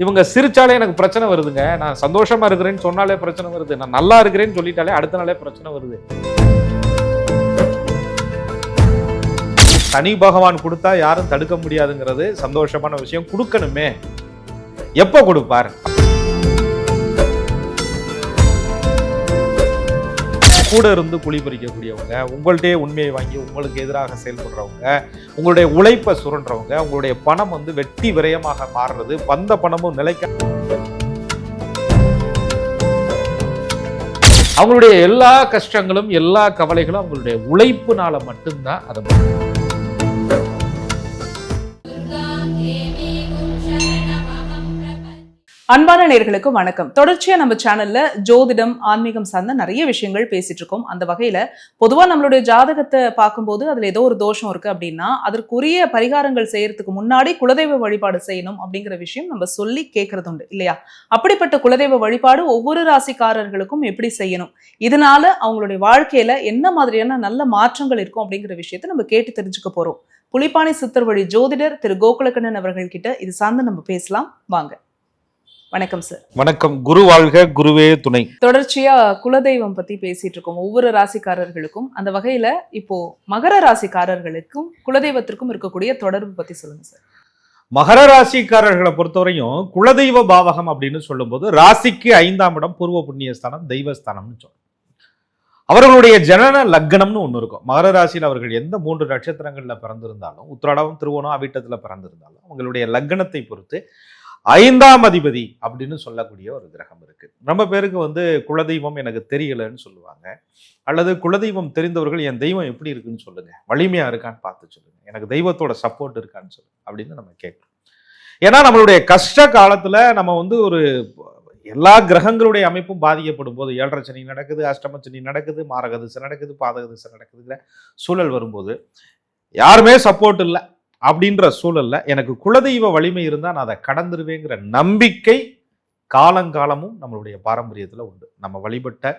இவங்க சிரிச்சாலே எனக்கு பிரச்சனை வருதுங்க, நான் சந்தோஷமா இருக்கிறேன்னு சொன்னாலே பிரச்சனை வருது, நான் நல்லா இருக்கிறேன்னு சொல்லிட்டாலே அடுத்த நாளே பிரச்சனை வருது. சனி பகவான் கொடுத்தா யாரும் தடுக்க முடியாதுங்கிறது சந்தோஷமான விஷயம். கொடுக்கணுமே, எப்ப கொடுப்பார்? கூட இருந்து குழி பறிக்கக்கூடியவங்க, உங்கள்கிட்டயே உண்மையை வாங்கி உங்களுக்கு எதிராக செயல்படுறவங்க, உங்களுடைய உழைப்பை சுரண்டுறவங்க, உங்களுடைய பணம் வெட்டி விரயமாக மாறுறது, வந்த பணமும் நிலைக்க, அவங்களுடைய எல்லா கஷ்டங்களும் எல்லா கவலைகளும் அவங்களுடைய உழைப்புனால மட்டும்தான். அதை அன்பான நேயர்களுக்கு வணக்கம். தொடர்ச்சியா நம்ம சேனல்ல ஜோதிடம், ஆன்மீகம் சார்ந்த நிறைய விஷயங்கள் பேசிட்டு இருக்கோம். அந்த வகையில பொதுவா நம்மளுடைய ஜாதகத்தை பார்க்கும்போது அதுல ஏதோ ஒரு தோஷம் இருக்கு அப்படின்னா அதற்குரிய பரிகாரங்கள் செய்யறதுக்கு முன்னாடி குலதெய்வ வழிபாடு செய்யணும் அப்படிங்கிற விஷயம் நம்ம சொல்லி கேட்கறது உண்டு இல்லையா? அப்படிப்பட்ட குலதெய்வ வழிபாடு ஒவ்வொரு ராசிக்காரர்களுக்கும் எப்படி செய்யணும், இதனால அவங்களுடைய வாழ்க்கையில என்ன மாதிரியான நல்ல மாற்றங்கள் இருக்கும் அப்படிங்கிற விஷயத்த நம்ம கேட்டு தெரிஞ்சுக்க போறோம். புலிப்பாணி சித்தர் வழி ஜோதிடர் திரு கோகுலக்கண்ணன் அவர்கள் கிட்ட இது சார்ந்து நம்ம பேசலாம். வாங்க. வணக்கம் சார். வணக்கம். குரு வாழ்க, குருவே துணை. தொடர்ச்சியா குலதெய்வம் பத்தி பேசிட்டு இருக்கோம் ஒவ்வொரு ராசிக்காரர்களுக்கும். அந்த வகையில இப்போ மகர ராசிக்காரர்களுக்கும் குலதெய்வத்திற்கும் இருக்கக்கூடிய தொடர்பு பத்தி சொல்லுங்க சார். மகர ராசிக்காரர்களை பொறுத்தவரையும் குலதெய்வ பாவகம் அப்படின்னு சொல்லும்போது ராசிக்கு 5ஆம் இடம் பூர்வ புண்ணியஸ்தானம், தெய்வஸ்தானம்னு சொல்றோம். அவர்களுடைய ஜனன லக்னம்னு ஒண்ணு இருக்கும். மகர ராசியில் அவர்கள் எந்த 3 நட்சத்திரங்கள்ல பிறந்திருந்தாலும், உத்திராடம், திருவோணம், அவிட்டத்துல பிறந்திருந்தாலும் அவங்களுடைய லக்னத்தை பொறுத்து 5ஆம் அதிபதி அப்படின்னு சொல்லக்கூடிய ஒரு கிரகம் இருக்கு. ரொம்ப பேருக்கு குலதெய்வம் எனக்கு தெரியலன்னு சொல்லுவாங்க, அல்லது குலதெய்வம் தெரிந்தவர்கள் என் தெய்வம் எப்படி இருக்குன்னு சொல்லுங்க, வலிமையா இருக்கான்னு பார்த்து சொல்லுங்க, எனக்கு தெய்வத்தோட சப்போர்ட் இருக்கான்னு சொல்லுங்க அப்படின்னு நம்ம கேட்கணும். ஏன்னா நம்மளுடைய கஷ்ட காலத்துல நம்ம ஒரு எல்லா கிரகங்களுடைய அமைப்பும் பாதிக்கப்படும் போது, 7.5 சனி நடக்குது, அஷ்டம சனி நடக்குது, மாரக திசை நடக்குது, பாதக திசை நடக்குதுங்கிற சூழல் வரும்போது யாருமே சப்போர்ட் இல்லை அப்படின்ற சூழல்ல எனக்கு குலதெய்வ வலிமை இருந்தா நான் அதை கடந்துருவேங்கிற நம்பிக்கை காலங்காலமும் நம்மளுடைய பாரம்பரியத்துல உண்டு. நம்ம வழிபட்ட,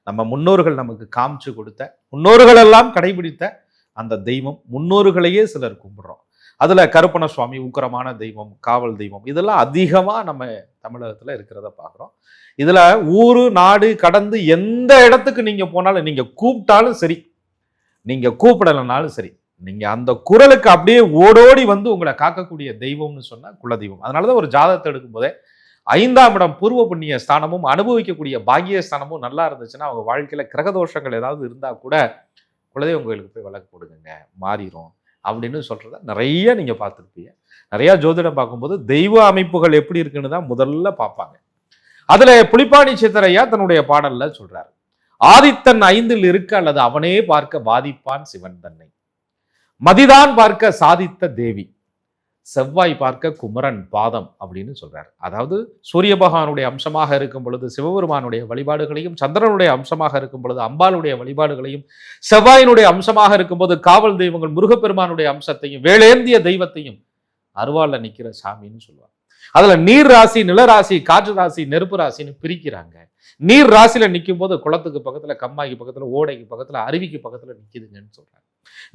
நம்ம முன்னோர்கள் நமக்கு காமிச்சு கொடுத்த, முன்னோர்கள் எல்லாம் கடைபிடித்த அந்த தெய்வம், முன்னோர்களையே சிலர் கும்பிடுறோம். அதுல கருப்பண சுவாமி உக்கிரமான தெய்வம், காவல் தெய்வம், இதெல்லாம் அதிகமா நம்ம தமிழகத்துல இருக்கிறத பாக்குறோம். இதுல ஊரு நாடு கடந்து எந்த இடத்துக்கு நீங்க போனாலும், நீங்க கூப்பிட்டாலும் சரி, நீங்க கூப்பிடலைனாலும் சரி, நீங்க அந்த குரலுக்கு அப்படியே ஓடோடி உங்களை காக்கக்கூடிய தெய்வம்னு சொன்னா குலதெய்வம். அதனாலதான் ஒரு ஜாதகத்தை எடுக்கும் போதே 5ஆம் இடம் பூர்வ புண்ணிய ஸ்தானமும் அனுபவிக்கக்கூடிய பாக்கிய ஸ்தானமும் நல்லா இருந்துச்சுன்னா அவங்க வாழ்க்கையில கிரகதோஷங்கள் ஏதாவது இருந்தா கூட குலதெய்வம் கோயிலுக்கு போய் விளக்கு போடுங்க, மாறிடும் அப்படின்னு சொல்றத நிறைய நீங்க பார்த்துருப்பீங்க. நிறைய ஜோதிடம் பார்க்கும்போது தெய்வ அமைப்புகள் எப்படி இருக்குன்னு தான் முதல்ல பார்ப்பாங்க. அதுல புலிப்பாணி சித்தரையா தன்னுடைய பாடல்ல சொல்றாரு, ஆதித்தன் 5இல் இருக்க அல்லது அவனே பார்க்க பாதிப்பான் சிவன் தன்னை, மதிதான் பார்க்க சாதித்த தேவி, செவ்வாய் பார்க்க குமரன் பாதம் அப்படின்னு சொல்றாரு. அதாவது சூரிய பகவானுடைய அம்சமாக இருக்கும் பொழுது சிவபெருமானுடைய வழிபாடுகளையும், சந்திரனுடைய அம்சமாக இருக்கும் பொழுது அம்பாளுடைய வழிபாடுகளையும், செவ்வாயினுடைய அம்சமாக இருக்கும்போது காவல் தெய்வங்கள் முருகப்பெருமானுடைய அம்சத்தையும், வேளேந்திய தெய்வத்தையும் அருவாள்ல நிக்கிற சாமின்னு சொல்லுவாங்க. அதுல நீர் ராசி, நிலராசி, காற்று ராசி, நெருப்பு ராசின்னு பிரிக்கிறாங்க. நீர் ராசியில நிற்கும் போது குளத்துக்கு பக்கத்துல, கம்மாய்க்கு பக்கத்துல, ஓடைக்கு பக்கத்துல, அருவிக்கு பக்கத்துல நிக்குதுங்கன்னு சொல்றாங்க.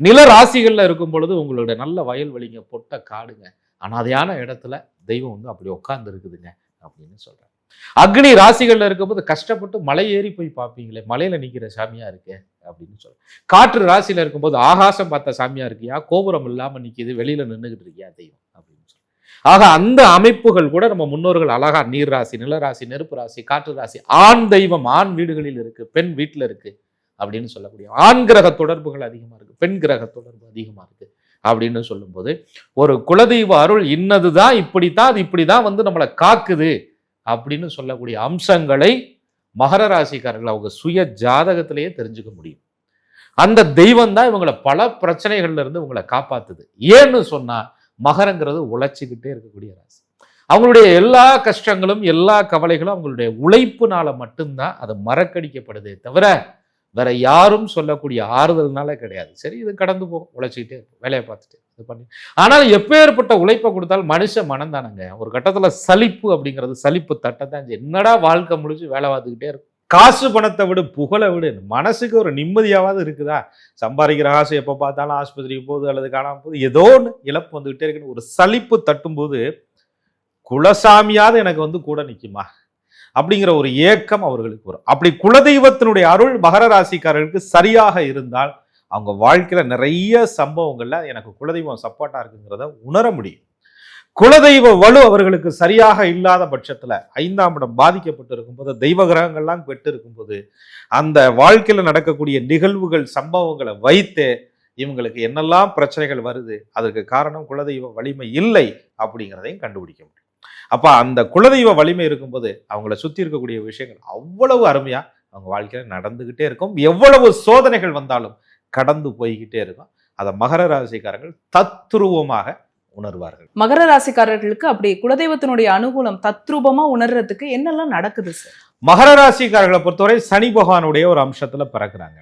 நில ராசிகள்ல இருக்கும் பொழுது உங்களுடைய நல்ல வயல்வெளிங்க, பொட்ட காடுங்க, அனாதையான இடத்துல தெய்வம் அப்படி உட்கார்ந்து இருக்குதுங்க அப்படின்னு சொல்றாங்க. அக்னி ராசிகள்ல இருக்கும்போது கஷ்டப்பட்டு மலை ஏறி போய் பார்ப்பீங்களே, மலையில நிக்கிற சாமியா இருக்கு அப்படின்னு சொல்றாங்க. காற்று ராசியில இருக்கும்போது ஆகாசம் பார்த்த சாமியா இருக்கியா, கோபுரம் இல்லாம நிக்குது, வெளியில நின்றுகிட்டு இருக்கியா தெய்வம் அப்படின்னு சொல்றாங்க. ஆக அந்த அமைப்புகள் கூட நம்ம முன்னோர்கள் அழகா நீர் ராசி, நிலராசி, நெருப்பு ராசி, காற்று ராசி, ஆண் தெய்வம் ஆண் வீடுகளில் இருக்கு, பெண் வீட்டுல இருக்கு அப்படின்னு சொல்லக்கூடிய ஆண் கிரக தொடர்புகள் அதிகமா இருக்கு, பெண் கிரக தொடர்பு அதிகமா இருக்கு அப்படின்னு சொல்லும்போது ஒரு குலதெய்வ அருள் இன்னதுதான், இப்படித்தான், அது இப்படிதான் நம்மளை காக்குது அப்படின்னு சொல்லக்கூடிய அம்சங்களை மகர ராசிக்காரர்கள் அவங்க சுய ஜாதகத்திலேயே தெரிஞ்சுக்க முடியும். அந்த தெய்வம் தான் இவங்களை பல பிரச்சனைகள்ல இருந்து உங்களை காப்பாத்துது. ஏன்னு சொன்னா மகரங்கிறது உழைச்சிக்கிட்டே இருக்கக்கூடிய ராசி. அவங்களுடைய எல்லா கஷ்டங்களும் எல்லா கவலைகளும் அவங்களுடைய உழைப்புனால மட்டும்தான் அது மறக்கடிக்கப்படுதே தவிர வேற யாரும் சொல்லக்கூடிய ஆறுதல்னால கிடையாது. சரி, இது கடந்து போகும், உழைச்சிக்கிட்டே இருக்கும், வேலையை பார்த்துட்டு இது பண்ணி. ஆனால் எப்பேற்பட்ட உழைப்பை கொடுத்தாலும் மனுஷ மனம் தானங்க ஒரு கட்டத்துல சலிப்பு அப்படிங்கிறது, சலிப்பு தட்டை தான். என்னடா வாழ்க்கை முடிச்சு வேலை பார்த்துக்கிட்டே இருக்கும். காசு பணத்தை விடு, புகழை விடு, மனசுக்கு ஒரு நிம்மதியாவது இருக்குதா? சம்பாதிக்கிற காசு எப்போ பார்த்தாலும் ஆஸ்பத்திரிக்கு போகுது அல்லது காணாம போகுது, ஏதோ ஒன்று இழப்பு வந்துகிட்டே இருக்குன்னு ஒரு சலிப்பு தட்டும்போது குலசாமியாவது எனக்கு வந்து கூட நிக்குமா அப்படிங்கிற ஒரு ஏக்கம் அவர்களுக்கு வரும். அப்படி குலதெய்வத்தினுடைய அருள் மகர ராசிக்காரர்களுக்கு சரியாக இருந்தால் அவங்க வாழ்க்கையில நிறைய சம்பவங்கள்ல எனக்கு குலதெய்வம் சப்போர்ட்டா இருக்குங்கிறத உணர முடியும். குலதெய்வ வலு அவர்களுக்கு சரியாக இல்லாத பட்சத்துல 5ஆம் இடம் பாதிக்கப்பட்டு இருக்கும்போது, தெய்வ கிரகங்கள்லாம் பெற்று இருக்கும்போது, அந்த வாழ்க்கையில நடக்கக்கூடிய நிகழ்வுகள் சம்பவங்களை வைத்து இவங்களுக்கு என்னெல்லாம் பிரச்சனைகள் வருது, அதற்கு காரணம் குலதெய்வ வலிமை இல்லை அப்படிங்கிறதையும் கண்டுபிடிக்க முடியும். அப்ப அந்த குலதெய்வ வலிமை இருக்கும்போது அவங்கள சுத்தி இருக்கக்கூடிய விஷயங்கள் அவ்வளவு அருமையா அவங்க வாழ்க்கையில நடந்துகிட்டே இருக்கும். எவ்வளவு சோதனைகள் வந்தாலும் கடந்து போய்கிட்டே இருக்கும். அதை மகர ராசிக்காரர்கள் தத்ரூபமாக உணர்வார்கள். மகர ராசிக்காரர்களுக்கு அப்படி குலதெய்வத்தினுடைய அனுகூலம் தத்ரூபமா உணர்றதுக்கு என்னெல்லாம் நடக்குது சார்? மகர ராசிக்காரர்களை பொறுத்தவரை சனி பகவானுடைய ஒரு அம்சத்துல பிறக்கிறாங்க.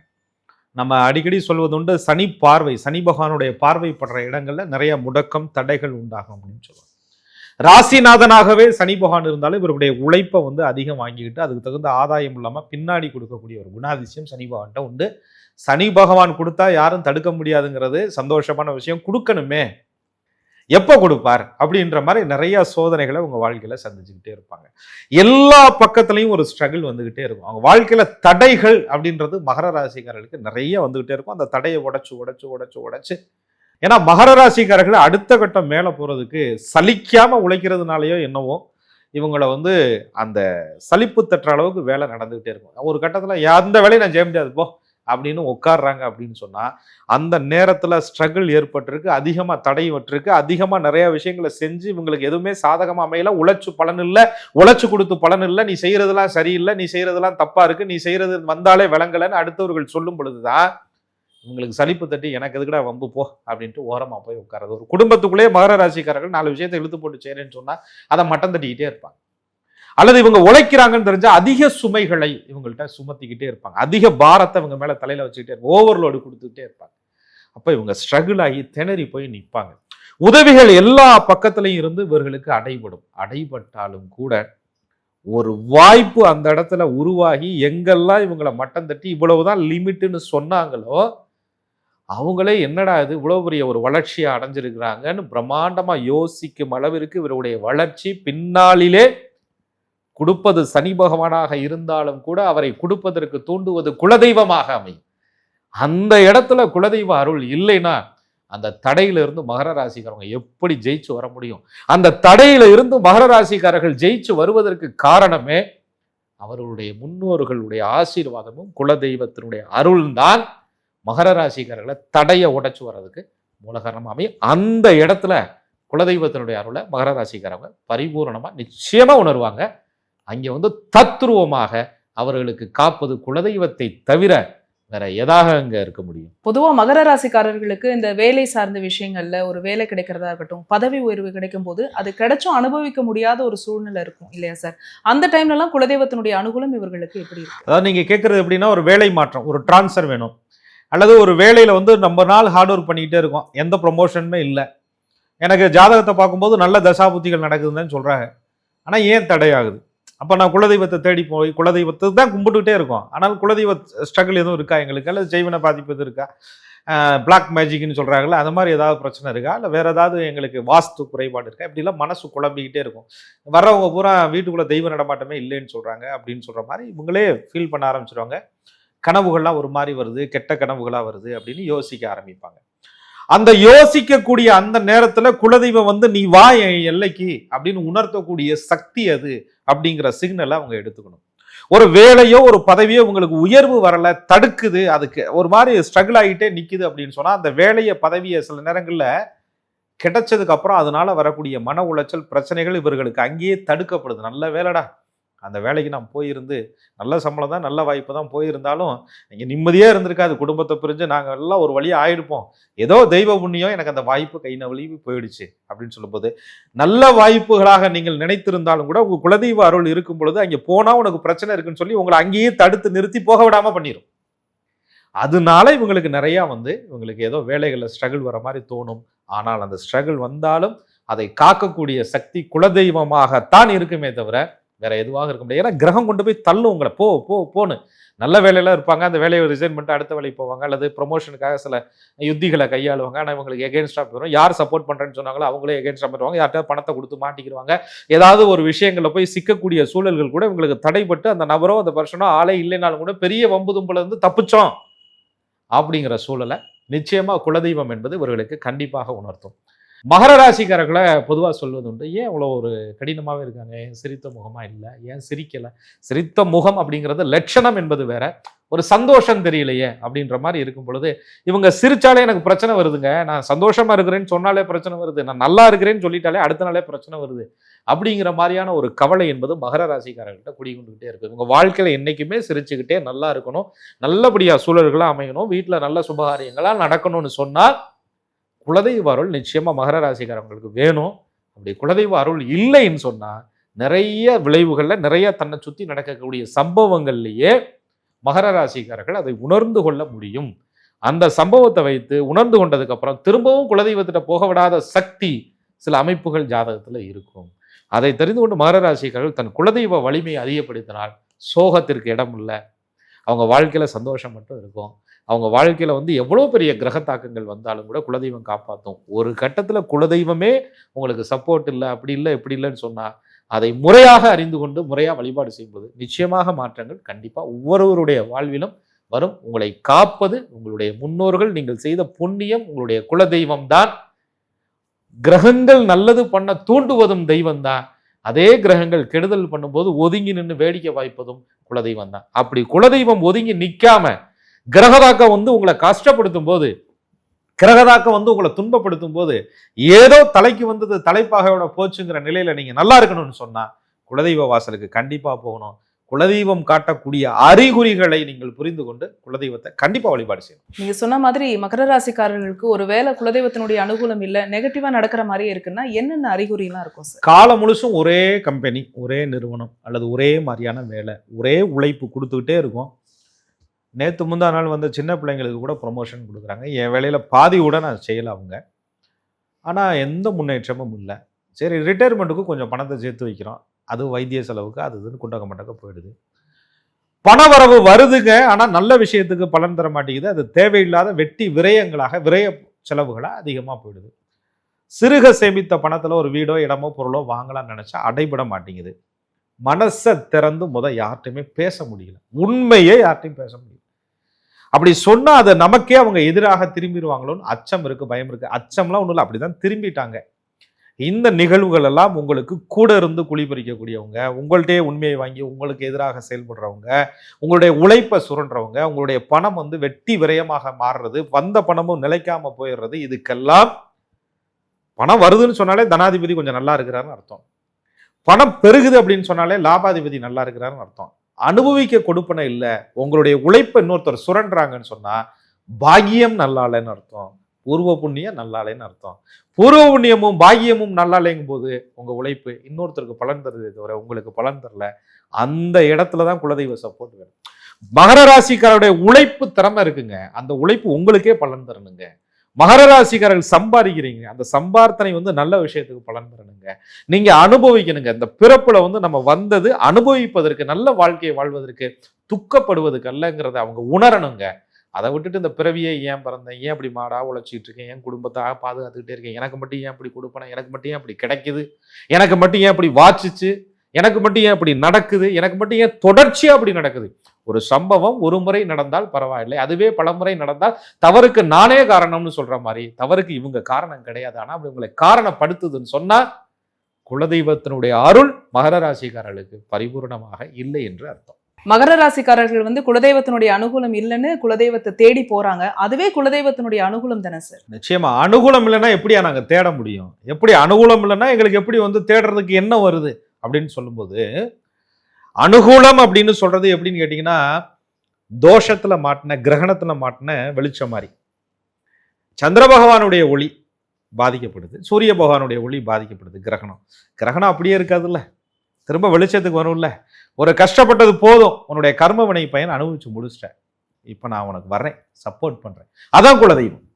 நம்ம அடிக்கடி சொல்வது உண்டு, சனி பார்வை, சனி பகவானுடைய பார்வை படுற இடங்கள்ல நிறைய முடக்கம் தடைகள் உண்டாகும் அப்படின்னு சொல்லுவாங்க. ராசிநாதனாகவே சனி பகவான் இருந்தாலும் இவருடைய உழைப்பை வந்து அதிகம் வாங்கிக்கிட்டு அதுக்கு தகுந்த ஆதாயம் இல்லாம பின்னாடி கொடுக்கக்கூடிய ஒரு குணாதிசயம் சனி பகவான்கிட்ட உண்டு. சனி பகவான் கொடுத்தா யாரும் தடுக்க முடியாதுங்கிறது சந்தோஷமான விஷயம். கொடுக்கணுமே, எப்போ கொடுப்பார் அப்படின்ற மாதிரி நிறைய சோதனைகளை உங்க வாழ்க்கையில சந்திச்சுக்கிட்டே இருப்பாங்க. எல்லா பக்கத்துலையும் ஒரு ஸ்ட்ரகிள் வந்துகிட்டே இருக்கும். அவங்க வாழ்க்கையில தடைகள் அப்படின்றது மகர ராசிக்காரர்களுக்கு நிறைய வந்துகிட்டே இருக்கும். அந்த தடையை உடைச்சு உடைச்சு உடைச்சு உடைச்சு, ஏன்னா மகர ராசிக்காரர்கள் அடுத்த கட்டம் மேல போறதுக்கு சலிக்காம உழைக்கிறதுனாலயோ என்னவோ இவங்களை வந்து அந்த சலிப்பு தட்டுற அளவுக்கு வேலை நடந்துகிட்டே இருக்கும். ஒரு கட்டத்துல எந்த வேலையும் நான் செய்ய முடியாது போ அப்படின்னு உட்காடுறாங்க அப்படின்னு சொன்னா அந்த நேரத்துல ஸ்ட்ரகிள் ஏற்பட்டிருக்கு, அதிகமா தடை வட்டிருக்கு, அதிகமா நிறைய விஷயங்களை செஞ்சு இவங்களுக்கு எதுவுமே சாதகமா அமையல. உழைச்சு பலன் இல்லை, உழைச்சு கொடுத்து பலன் இல்லை, நீ செய்யறதெல்லாம் சரியில்லை, நீ செய்யறதெல்லாம் தப்பா இருக்கு, நீ செய்யறது வந்தாலே விளங்கலைன்னு அடுத்தவர்கள் சொல்லும் பொழுதுதான் இவங்களுக்கு சலிப்பு தட்டி எனக்கு எதுக்குடா வம்பு போ அப்படின்ட்டு ஓரமா போய் உட்கார்றது. ஒரு குடும்பத்துக்குள்ளேயே மகர ராசிக்காரர்கள் 4 விஷயத்தை இழுத்து போட்டு செய்யறேன்னு சொன்னா அதை மட்டம் தட்டிக்கிட்டே இருப்பாங்க. அல்லது இவங்க உழைக்கிறாங்கன்னு தெரிஞ்சா அதிக சுமைகளை இவங்கள்ட்ட சுமத்திக்கிட்டே இருப்பாங்க, அதிக பாரத்தை இவங்க மேல தலையில வச்சுக்கிட்டே இருப்பாங்க, ஓவர்லோடு கொடுத்துக்கிட்டே இருப்பாங்க. அப்ப இவங்க ஸ்ட்ரகிள் ஆகி திணறி போய் நிற்பாங்க. உதவிகள் எல்லா பக்கத்திலையும் இருந்து இவர்களுக்கு அடைபட்டாலும் கூட ஒரு வாய்ப்பு அந்த இடத்துல உருவாகி எங்கெல்லாம் இவங்களை மட்டம் தட்டி இவ்வளவுதான் லிமிட்னு சொன்னாங்களோ அவங்களே என்னடா இது இவ்வளவு பெரிய ஒரு வளர்ச்சியை அடைஞ்சிருக்கிறாங்கன்னு பிரம்மாண்டமா யோசிக்கும் அளவிற்கு இவருடைய வளர்ச்சி பின்னாளிலே கொடுப்பது சனி பகவானாக இருந்தாலும் கூட அவரை கொடுப்பதற்கு தூண்டுவது குலதெய்வமாக அமையும். அந்த இடத்துல குலதெய்வ அருள் இல்லைன்னா அந்த தடையில இருந்து மகர ராசிக்காரங்க எப்படி ஜெயிச்சு வர முடியும்? அந்த தடையில இருந்து மகர ராசிக்காரர்கள் ஜெயிச்சு வருவதற்கு காரணமே அவர்களுடைய முன்னோர்களுடைய ஆசீர்வாதமும் குலதெய்வத்தினுடைய அருள் தான் மகர ராசிக்காரர்களை தடையை உடைச்சு வர்றதுக்கு மூலகாரணமா அமையும். அந்த இடத்துல குலதெய்வத்தினுடைய அருளை மகர ராசிக்காரங்க பரிபூர்ணமா நிச்சயமா உணர்வாங்க. அங்கே வந்து தத்ரூபமாக அவர்களுக்கு காப்பது குலதெய்வத்தை தவிர வேற எதாக அங்க இருக்க முடியும்? பொதுவா மகர ராசிக்காரர்களுக்கு இந்த வேலை சார்ந்த விஷயங்கள்ல ஒரு வேலை கிடைக்கிறதா இருக்கட்டும், பதவி உயர்வு கிடைக்கும் போது அது கிடைச்சும் அனுபவிக்க முடியாத ஒரு சூழ்நிலை இருக்கும் இல்லையா சார்? அந்த டைம்ல எல்லாம் குலதெய்வத்தினுடைய அனுகூலம் இவர்களுக்கு எப்படி இருக்கு? அதாவது நீங்க கேட்கறது எப்படின்னா, ஒரு வேலை மாற்றம், ஒரு டிரான்ஸ்ஃபர் வேணும், அல்லது ஒரு வேலையில வந்து நம்ம நாள் ஹார்ட் ஒர்க் பண்ணிக்கிட்டே இருக்கோம், எந்த ப்ரொமோஷனுமே இல்லை, எனக்கு ஜாதகத்தை பார்க்கும்போது நல்ல தசாபுத்திகள் நடக்குதுன்னு சொல்றாங்க, ஆனா ஏன் தடையாகுது? அப்போ நான் குலதெய்வத்தை தேடி போய் குலதெய்வத்தை தான் கும்பிட்டுக்கிட்டே இருக்கோம், ஆனால் குலதெய்வ ஸ்ட்ரகிள் எதுவும் இருக்கா எங்களுக்கு, அல்லது ஜெய்வன பாதிப்பு எதுவும் இருக்கா, பிளாக் மேஜிக்னு சொல்கிறாங்களா அந்த மாதிரி ஏதாவது பிரச்சனை இருக்கா, இல்லை வேறு ஏதாவது எங்களுக்கு வாஸ்து குறைபாடு இருக்கா, இப்படிலாம் மனசு குழம்பிக்கிட்டே இருக்கும். வர்றவங்க பூரா வீட்டுக்குள்ளே தெய்வ நடமாட்டமே இல்லைன்னு சொல்கிறாங்க அப்படின்னு சொல்கிற மாதிரி இவங்களே ஃபீல் பண்ண ஆரம்பிச்சிருவாங்க. கனவுகள்லாம் ஒரு மாதிரி வருது, கெட்ட கனவுகளாக வருது அப்படின்னு யோசிக்க ஆரம்பிப்பாங்க. அந்த யோசிக்கக்கூடிய அந்த நேரத்துல குலதெய்வம் வந்து நீ வா என் எல்லைக்கு அப்படின்னு உணர்த்தக்கூடிய சக்தி அது அப்படிங்கிற சிக்னலை அவங்க எடுத்துக்கணும். ஒரு வேலையோ ஒரு பதவியோ உங்களுக்கு உயர்வு வரல, தடுக்குது, அதுக்கு ஒரு மாதிரி ஸ்ட்ரகிள் ஆகிட்டே நிக்குது அப்படின்னு சொன்னா அந்த வேலையை பதவியை சில நேரங்கள்ல கிடைச்சதுக்கு அப்புறம் அதனால வரக்கூடிய மன உளைச்சல் பிரச்சனைகள் இவர்களுக்கு அங்கேயே தடுக்கப்படுது. நல்ல வேலைடா, அந்த வேலைக்கு நான் போயிருந்து நல்ல சம்பளம் தான், நல்ல வாய்ப்பு தான், போயிருந்தாலும் இங்கே நிம்மதியாக இருந்திருக்காது, குடும்பத்தை பிரிஞ்சு நாங்கள் எல்லாம் ஒரு வழியாக ஆயிடுப்போம், ஏதோ தெய்வ புண்ணியம் எனக்கு அந்த வாய்ப்பு கை நழுவி போயிடுச்சு அப்படின்னு சொல்லும்போது, நல்ல வாய்ப்புகளாக நீங்கள் நினைத்திருந்தாலும் கூட உங்கள் குலதெய்வ அருள் இருக்கும் பொழுது அங்கே போனால் உனக்கு பிரச்சனை இருக்குன்னு சொல்லி உங்களை அங்கேயே தடுத்து நிறுத்தி போக விடாமல் பண்ணிடும். அதனால இவங்களுக்கு நிறையா வந்து இவங்களுக்கு ஏதோ வேலைகளில் ஸ்ட்ரகிள் வர மாதிரி தோணும். ஆனால் அந்த ஸ்ட்ரகிள் வந்தாலும் அதை காக்கக்கூடிய சக்தி குலதெய்வமாகத்தான் இருக்குமே தவிர வேற எதுவாக இருக்க முடியாது. ஏன்னா கிரகம் கொண்டு போய் தள்ளும் உங்களை, போ போ போன்னு நல்ல வேலையில இருப்பாங்க, அந்த வேலையை ரிசைன் பண்ணிட்டு அடுத்த வேலைக்கு போவாங்க, அல்லது ப்ரொமோஷனுக்காக சில யுத்திகளை கையாளுவாங்க. ஆனால் இவங்களுக்கு எகென்ஸ்டாக போயிடும். யார் சப்போர்ட் பண்ணுறேன்னு சொன்னாங்களோ அவங்களே எகென்ஸ்டாக போயிடுவாங்க. யார்கிட்ட பணத்தை கொடுத்து மாட்டிக்கிடுவாங்க. ஏதாவது ஒரு விஷயங்களில் போய் சிக்கக்கூடிய சூழல்கள் கூட இவங்களுக்கு தடைப்பட்டு அந்த நபரோ அந்த பர்சனோ ஆளே இல்லைனாலும் கூட பெரிய வம்பு தும்புல இருந்து தப்பிச்சோம் அப்படிங்கிற சூழலை நிச்சயமா குலதெய்வம் என்பது இவர்களுக்கு கண்டிப்பாக உணர்த்தும். மகர ராசிக்காரர்களை பொதுவாக சொல்வது உண்டு, ஏன் இவ்வளோ ஒரு கடினமாகவே இருக்காங்க, ஏன் சிரித்த முகமா இல்லை, ஏன் சிரிக்கலை, சிரித்த முகம் அப்படிங்கிறது லட்சணம் என்பது வேற, ஒரு சந்தோஷம் தெரியலையே அப்படின்ற மாதிரி இருக்கும் பொழுது இவங்க சிரிச்சாலே எனக்கு பிரச்சனை வருதுங்க, நான் சந்தோஷமா இருக்கிறேன்னு சொன்னாலே பிரச்சனை வருது, நான் நல்லா இருக்கிறேன்னு சொல்லிட்டாலே அடுத்த நாளே பிரச்சனை வருது அப்படிங்கிற மாதிரியான ஒரு கவலை என்பது மகர ராசிக்காரர்கிட்ட குடிகொண்டுகிட்டே இருக்குது. உங்க வாழ்க்கையில என்னைக்குமே சிரிச்சுக்கிட்டே நல்லா இருக்கணும், நல்லபடியா சூழல்களாக அமையணும், வீட்டில் நல்ல சுபகாரியங்களா நடக்கணும்னு சொன்னால் குலதெய்வ அருள் நிச்சயமா மகர ராசிக்காரங்களுக்கு வேணும். அப்படி குலதெய்வ அருள் இல்லைன்னு சொன்னா நிறைய விளைவுகள்ல, நிறைய தன்னை சுத்தி நடக்கக்கூடிய சம்பவங்கள்லயே மகர ராசிக்காரர்கள் அதை உணர்ந்து கொள்ள முடியும். அந்த சம்பவத்தை வைத்து உணர்ந்து கொண்டதுக்கு அப்புறம் திரும்பவும் குலதெய்வத்திட்ட போக விடாத சக்தி சில அமைப்புகள் ஜாதகத்துல இருக்கும். அதை தெரிந்து கொண்டு மகர ராசிக்காரர்கள் தன் குலதெய்வ வலிமையை அதிகப்படுத்தினால் சோகத்திற்கு இடம் இல்லை, அவங்க வாழ்க்கையில சந்தோஷம் மட்டும் இருக்கும். அவங்க வாழ்க்கையில எவ்வளோ பெரிய கிரக தாக்கங்கள் வந்தாலும் கூட குலதெய்வம் காப்பாற்றும். ஒரு கட்டத்துல குலதெய்வமே உங்களுக்கு சப்போர்ட் இல்லை, அப்படி இல்லை இப்படி இல்லைன்னு சொன்னா அதை முறையாக அறிந்து கொண்டு முறையாக வழிபாடு செய்யும்போது நிச்சயமாக மாற்றங்கள் கண்டிப்பா ஒவ்வொருவருடைய வாழ்விலும் வரும். உங்களை காப்பது உங்களுடைய முன்னோர்கள், நீங்கள் செய்த புண்ணியம், உங்களுடைய குலதெய்வம் தான். கிரகங்கள் நல்லது பண்ண தூண்டுவதும் தெய்வம் தான். அதே கிரகங்கள் கெடுதல் பண்ணும்போது ஒதுங்கி நின்று வேடிக்கை வாய்ப்பதும் குலதெய்வம் தான். அப்படி குலதெய்வம் ஒதுங்கி நிற்காம கிரகதாக்கம் உங்களை கஷ்டப்படுத்தும் போது, கிரகதாக்கம் உங்களை துன்பப்படுத்தும் போது, ஏதோ தலைக்கு வந்தது தலைப்பாகையோட போச்சுங்கிற நிலையில நீங்க நல்லா இருக்கணும்னு சொன்னா குலதெய்வ வாசலுக்கு கண்டிப்பா போகணும். குலதெய்வம் காட்டக்கூடிய அறிகுறிகளை நீங்கள் புரிந்து கொண்டு குலதெய்வத்தை கண்டிப்பா வழிபாடு செய்யணும். நீங்க சொன்ன மாதிரி மகர ராசிக்காரர்களுக்கு ஒருவேளை குலதெய்வத்தினுடைய அனுகூலம் இல்ல, நெகட்டிவா நடக்கிற மாதிரியே இருக்குன்னா என்னென்ன அறிகுறிலாம் இருக்கும் சார்? காலம் முழுசும் ஒரே கம்பெனி, ஒரே நிறுவனம், அல்லது ஒரே மாதிரியான வேலை, ஒரே உழைப்பு கொடுத்துக்கிட்டே இருக்கும். நேற்று முந்தா நாள் வந்த சின்ன பிள்ளைங்களுக்கு கூட ப்ரொமோஷன் கொடுக்குறாங்க. என் வேலையில் பாதி கூட நான் செய்யலை அவங்க, ஆனால் எந்த முன்னேற்றமும் இல்லை. சரி, ரிட்டையர்மெண்ட்டுக்கு கொஞ்சம் பணத்தை சேர்த்து வைக்கிறோம், அது வைத்திய செலவுக்கு அது இதுன்னு குண்டக்க மண்டக்க போயிடுது. பண வரவு வருதுங்க, ஆனால் நல்ல விஷயத்துக்கு பலன் தர மாட்டேங்குது. அது தேவையில்லாத வெட்டி விரயங்களாக, விரய செலவுகளாக அதிகமாக போயிடுது. சிறுக சேமித்த பணத்தில் ஒரு வீடோ இடமோ பொருளோ வாங்கலாம்னு நினச்சா அடைபட மாட்டேங்குது. மனசை திறந்து யார்கிட்டையுமே பேச முடியல, உண்மையே யார்கிட்டையும் பேச முடியல. அப்படி சொன்னா அதை நமக்கே அவங்க எதிராக திரும்பிடுவாங்களோன்னு அச்சம் இருக்கு, பயம் இருக்கு. அச்சம்லாம் ஒன்றும் இல்லை, அப்படிதான் திரும்பிட்டாங்க. இந்த நிகழ்வுகள் எல்லாம் உங்களுக்கு கூட இருந்து குழி பறிக்கக்கூடியவங்க, உங்கள்கிட்டயே உண்மையை வாங்கி உங்களுக்கு எதிராக செயல்படுறவங்க, உங்களுடைய உழைப்பை சுரண்டுறவங்க, உங்களுடைய பணம் வெட்டி விரயமாக மாறுறது, வந்த பணமும் நிலைக்காம போயிடுறது, இதுக்கெல்லாம் பணம் வருதுன்னு சொன்னாலே தனாதிபதி கொஞ்சம் நல்லா இருக்கிறாருன்னு அர்த்தம். பணம் பெருகுது அப்படின்னு சொன்னாலே லாபாதிபதி நல்லா இருக்கிறாருன்னு அர்த்தம். அனுபவிக்க கொடுப்பனை இல்லை, உங்களுடைய உழைப்பை இன்னொருத்தர் சுரண்டுறாங்கன்னு சொன்னா பாக்கியம் நல்லாலைன்னு அர்த்தம், பூர்வ புண்ணியம் நல்லாலைன்னு அர்த்தம். பூர்வ புண்ணியமும் பாக்கியமும் நல்லாலைங்கும் போது உங்க உழைப்பு இன்னொருத்தருக்கு பலன் தருதே தவிர உங்களுக்கு பலன் தரல. அந்த இடத்துலதான் குலதெய்வ சப்போர்ட் வேணும். மகர ராசிக்காரருடைய உழைப்பு திறமை இருக்குங்க, அந்த உழைப்பு உங்களுக்கே பலன் தரணுங்க. மகர ராசிக்காரர்கள் சம்பாதிக்கிறீங்க, அந்த சம்பார்த்தனை நல்ல விஷயத்துக்கு பலன் தரணுங்க. நீங்க அனுபவிக்கணுங்க. இந்த பிறப்புல நம்ம வந்தது அனுபவிப்பதற்கு, நல்ல வாழ்க்கையை வாழ்வதற்கு, துக்கப்படுவதற்கு அல்லங்கிறத அவங்க உணரணுங்க. அதை விட்டுட்டு இந்த பிறவியை ஏன் பிறந்தேன், ஏன் அப்படி மாடா உழைச்சிட்டு இருக்கேன், என் குடும்பத்தாக பாதுகாத்துக்கிட்டே இருக்கேன், எனக்கு மட்டும் ஏன் அப்படி கொடுப்பேன், எனக்கு மட்டும் ஏன் அப்படி கிடைக்குது, எனக்கு மட்டும் ஏன் அப்படி வாச்சிச்சு, எனக்கு மட்டும் ஏன் அப்படி நடக்குது, எனக்கு மட்டும் ஏன் தொடர்ச்சியா அப்படி நடக்குது. ஒரு சம்பவம் ஒரு முறை நடந்தால் பரவாயில்லை, அதுவே பல முறை நடந்தால் தவறுக்கு நானே காரணம்னு சொல்ற மாதிரி தவறுக்கு இவங்க காரணம் கிடையாது. ஆனா அப்படி உங்களை காரணப்படுத்துதுன்னு சொன்னா குலதெய்வத்தினுடைய அருள் மகர ராசிக்காரர்களுக்கு பரிபூர்ணமாக இல்லை என்று அர்த்தம். மகர ராசிக்காரர்கள் குலதெய்வத்தினுடைய அனுகூலம் இல்லைன்னு குலதெய்வத்தை தேடி போறாங்க, அதுவே குலதெய்வத்தினுடைய அனுகூலம் தானே சார்? நிச்சயமா. அனுகூலம் இல்லைன்னா எப்படியா நாங்க தேட முடியும்? எப்படி அனுகூலம் இல்லைன்னா எங்களுக்கு எப்படி தேடுறதுக்கு என்ன வருது அப்படின்னு சொல்லும்போது, அனுகூலம் அப்படின்னு சொல்றது எப்படின்னு கேட்டீங்கன்னா, தோஷத்துல மாட்டின, கிரகணத்துல மாட்டின வெளிச்சம் மாதிரி. சந்திர பகவானுடைய ஒளி பாதிக்கப்படுது, சூரிய பகவானுடைய ஒளி பாதிக்கப்படுது. கிரகணம் அப்படியே இருக்காதுல்ல, திரும்ப வெளிச்சத்துக்கு வரும்ல. ஒரு கஷ்டப்பட்டது போதும், உன்னுடைய கர்ம வினை பயன் அனுபவிச்சு முடிச்சிட்டேன், இப்ப நான் உனக்கு வர்றேன், சப்போர்ட் பண்றேன். அதான் குலதெய்வம்.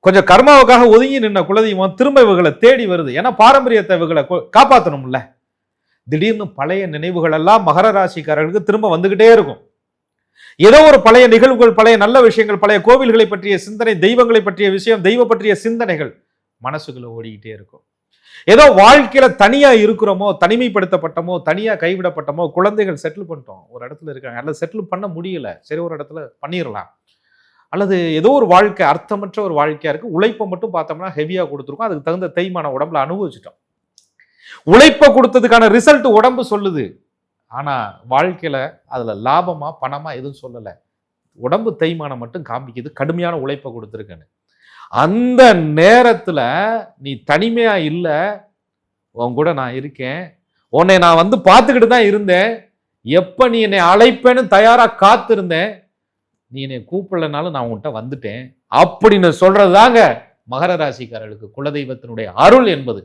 கொஞ்சம் கர்மாவுக்காக ஒதுங்கி நின்ன குலதெய்வம் திரும்ப இவர்களை தேடி வருது. ஏன்னா பாரம்பரியத்தை இவர்களை காப்பாற்றணும்ல. திடீர்னு பழைய நினைவுகள் எல்லாம் மகர ராசிக்காரர்களுக்கு திரும்ப வந்துகிட்டே இருக்கும். ஏதோ ஒரு பழைய நிகழ்வுகள், பழைய நல்ல விஷயங்கள், பழைய கோவில்களை பற்றிய சிந்தனை, தெய்வங்களை பற்றிய விஷயம், தெய்வ பற்றிய சிந்தனைகள் மனசுக்குள்ள ஓடிக்கிட்டே இருக்கும். ஏதோ வாழ்க்கையில தனியா இருக்கிறோமோ, தனிமைப்படுத்தப்பட்டமோ, தனியா கைவிடப்பட்டமோ, குழந்தைகள் செட்டில் பண்ணிட்டோம், ஒரு இடத்துல இருக்காங்க, அல்லது செட்டில் பண்ண முடியல, சரி ஒரு இடத்துல பண்ணிடலாம், அல்லது ஏதோ ஒரு வாழ்க்கை அர்த்தமற்ற ஒரு வாழ்க்கையா இருக்கு, உழைப்பை மட்டும் பார்த்தோம்னா ஹெவியா கொடுத்துருக்கோம், அதுக்கு தகுந்த தேய்மான உடம்புல அனுபவிச்சிட்டோம். உழைப்பை கொடுத்ததுக்கான ரிசல்ட் உடம்பு சொல்லுது, ஆனா வாழ்க்கையில அதுல லாபமா பணமா எதுவும் சொல்லல, உடம்பு தேய்மானம் மட்டும் காமிக்குது, கடுமையான உழைப்பை கொடுத்துருக்கேன்னு. அந்த நேரத்துல நீ தனிமையா இல்ல, உன் கூட நான் இருக்கேன், உன்னை நான் வந்து பார்த்துக்கிட்டு தான் இருந்தேன், எப்ப நீ என்னை அழைப்பேன்னு தயாரா காத்திருந்தேன், நீ என்னை கூப்பிடலனாலும் நான் உன்கிட்ட வந்துட்டேன் அப்படின்னு சொல்றதுதாங்க மகர ராசிக்காரர்களுக்கு குலதெய்வத்தினுடைய அருள் என்பது.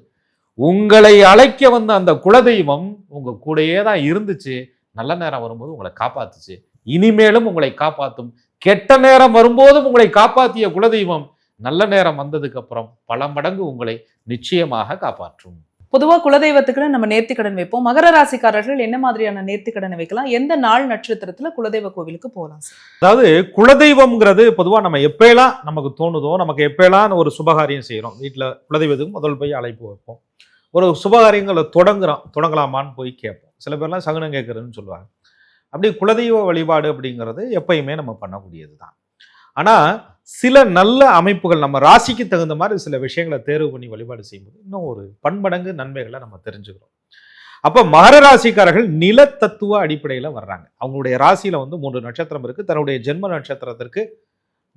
உங்களை அழைக்க வந்த அந்த குலதெய்வம் உங்க கூடயே தான் இருந்துச்சு, நல்ல நேரம் வரும்போது உங்களை காப்பாத்துச்சு, இனிமேலும் உங்களை காப்பாத்தும். கெட்ட நேரம் வரும்போதும் உங்களை காப்பாத்திய குலதெய்வம் நல்ல நேரம் வந்ததுக்கு அப்புறம் பல மடங்கு உங்களை நிச்சயமாக காப்பாற்றும். பொதுவா குலதெய்வத்துக்குன்னு நம்ம நேர்த்திக்கடன் வைப்போம். மகர ராசிக்காரர்கள் என்ன மாதிரியான நேர்த்திக்கடனை வைக்கலாம்? எந்த நாள் நட்சத்திரத்துல குலதெய்வ கோவிலுக்கு போகலாம்? அதாவது குலதெய்வம்ங்கிறது பொதுவா நம்ம எப்பெல்லாம் நமக்கு தோணுதோ, நமக்கு எப்பெல்லாம் ஒரு சுபகாரியம் செய்யறோம், வீட்டுல குலதெய்வத்துக்கு முதல் போய் அழைப்பு வைப்போம், ஒரு சுபகாரியங்களை தொடங்கலாமான்னு போய் கேட்போம். சில பேர்லாம் சகுனம் கேட்கறதுன்னு சொல்லுவாங்க. அப்படி குலதெய்வ வழிபாடு அப்படிங்கிறது எப்பயுமே நம்ம பண்ணக்கூடியது தான். ஆனா சில நல்ல அமைப்புகள் நம்ம ராசிக்கு தகுந்த மாதிரி சில விஷயங்களை தேர்வு பண்ணி வழிபாடு செய்யும்போது இன்னும் ஒரு பன்மடங்கு நன்மைகளை நம்ம தெரிஞ்சுக்கிறோம். அப்ப மகர ராசிக்காரர்கள் நிலத்தத்துவ அடிப்படையில வர்றாங்க. அவங்களுடைய ராசியில வந்து 3 நட்சத்திரம் இருக்கு. தன்னுடைய ஜென்ம நட்சத்திரத்திற்கு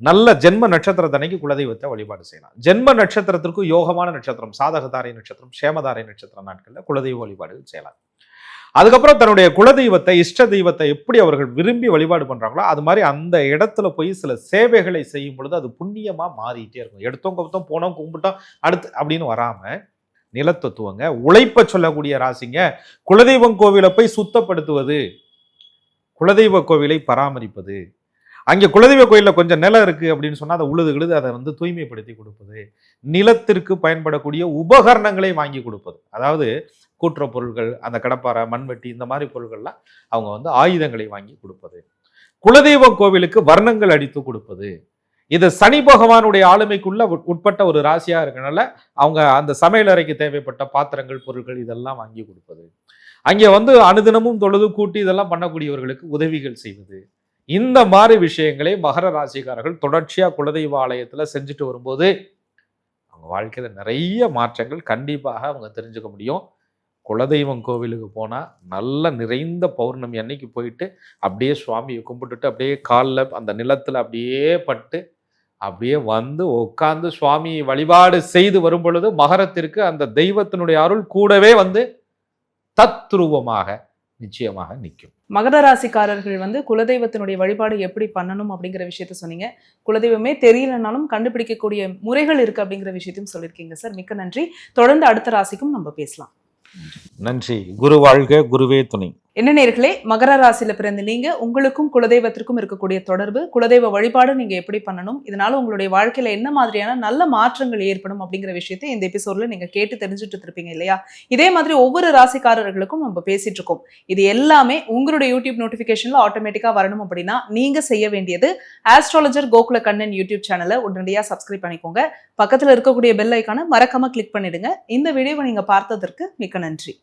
நல்ல ஜென்ம நட்சத்திரத்தன்னைக்கு குலதெய்வத்தை வழிபாடு செய்யலாம். ஜென்ம நட்சத்திரத்திற்கு யோகமான நட்சத்திரம், சாதகதாரை நட்சத்திரம், சேமதாரை நட்சத்திர நாட்கள்ல குலதெய்வ வழிபாடுகள் செய்யலாம். அதுக்கப்புறம் தன்னுடைய குலதெய்வத்தை, இஷ்ட தெய்வத்தை எப்படி அவர்கள் விரும்பி வழிபாடு பண்றாங்களோ அது மாதிரி அந்த இடத்துல போய் சில சேவைகளை செய்யும் பொழுது அது புண்ணியமா மாறிட்டே இருக்கும். எடுத்தோம் கவுத்தோம் போனோம் கும்பிட்டோம் அடுத்து அப்படின்னு வராம நிலத்தத்துவங்க, உழைப்ப சொல்லக்கூடிய ராசிங்க. குலதெய்வம் கோவிலை போய் சுத்தப்படுத்துவது, குலதெய்வ கோவிலை பராமரிப்பது, அங்கே குலதெய்வ கோயிலில் கொஞ்சம் நிலம் இருக்கு அப்படின்னு சொன்னா அதை உழுது அதை வந்து தூய்மைப்படுத்தி கொடுப்பது, நிலத்திற்கு பயன்படக்கூடிய உபகரணங்களை வாங்கி கொடுப்பது, அதாவது கூட்டுற பொருட்கள், அந்த கடப்பாறை, மண்வெட்டி, இந்த மாதிரி பொருட்கள்லாம் அவங்க வந்து ஆயுதங்களை வாங்கி கொடுப்பது, குலதெய்வ கோவிலுக்கு வர்ணங்கள் அடித்து கொடுப்பது. இது சனி பகவானுடைய ஆளுமைக்குள்ள உட்பட்ட ஒரு ராசியா இருக்கனால அவங்க அந்த சமையலறைக்கு தேவைப்பட்ட பாத்திரங்கள், பொருட்கள் இதெல்லாம் வாங்கி கொடுப்பது, அங்கே வந்து அனுதினமும் தொழுது கூட்டி இதெல்லாம் பண்ணக்கூடியவர்களுக்கு உதவிகள் செய்வது, இந்த மாதிரி விஷயங்களை மகர ராசிக்காரர்கள் தொடர்ச்சியா குலதெய்வ ஆலயத்துல செஞ்சுட்டு வரும்போது அவங்க வாழ்க்கையில நிறைய மாற்றங்கள் கண்டிப்பாக அவங்க தெரிஞ்சுக்க முடியும். குலதெய்வம் கோவிலுக்கு போனா நல்ல நிறைந்த பௌர்ணமி அன்னைக்கு போயிட்டு அப்படியே சுவாமியை கும்பிட்டுட்டு அப்படியே காலில் அந்த நிலத்துல அப்படியே பட்டு அப்படியே வந்து உட்கார்ந்து சுவாமி வழிபாடு செய்து வரும் பொழுது மகரத்திற்கு அந்த தெய்வத்தினுடைய அருள் கூடவே வந்து தத்ரூபமாக நிச்சயமாக நிற்கும். மகர ராசிக்காரர்கள் வந்து குலதெய்வத்தினுடைய வழிபாடு எப்படி பண்ணணும் அப்படிங்கிற விஷயத்த சொன்னீங்க. குலதெய்வமே தெரியலனாலும் கண்டுபிடிக்கக்கூடிய முறைகள் இருக்கு அப்படிங்கிற விஷயத்தையும் சொல்லியிருக்கீங்க சார். மிக்க நன்றி. தொடர்ந்து அடுத்த ராசிக்கும் நம்ம பேசலாம். நன்றி. குரு வாழ்க, குருவே துணை. என்ன நேயர்களே, மகர ராசியில பிறந்த நீங்க உங்களுக்கும் குலதெய்வத்திற்கும் இருக்கக்கூடிய தொடர்பு, குலதெய்வ வழிபாடு நீங்க எப்படி பண்ணணும், இதனால உங்களுடைய வாழ்க்கையில என்ன மாதிரியான நல்ல மாற்றங்கள் ஏற்படும் அப்படிங்கிற விஷயத்தை இந்த எபிசோட்ல நீங்க கேட்டு தெரிஞ்சுட்டு இருப்பீங்க இல்லையா? இதே மாதிரி ஒவ்வொரு ராசிக்காரர்களுக்கும் நம்ம பேசிட்டு இருக்கோம். இது எல்லாமே உங்களுடைய யூடியூப் நோட்டிபிகேஷன்ல ஆட்டோமேட்டிக்கா வரணும் அப்படின்னா நீங்க செய்ய வேண்டியது ஆஸ்ட்ராலஜர் கோகுல கண்ணன் யூடியூப் சேனலை உடனடியா சப்ஸ்கிரைப் பண்ணிக்கோங்க. பக்கத்துல இருக்கக்கூடிய பெல் ஐக்கானை மறக்காம கிளிக் பண்ணிடுங்க. இந்த வீடியோவை நீங்க பார்த்ததற்கு மிக்க நன்றி.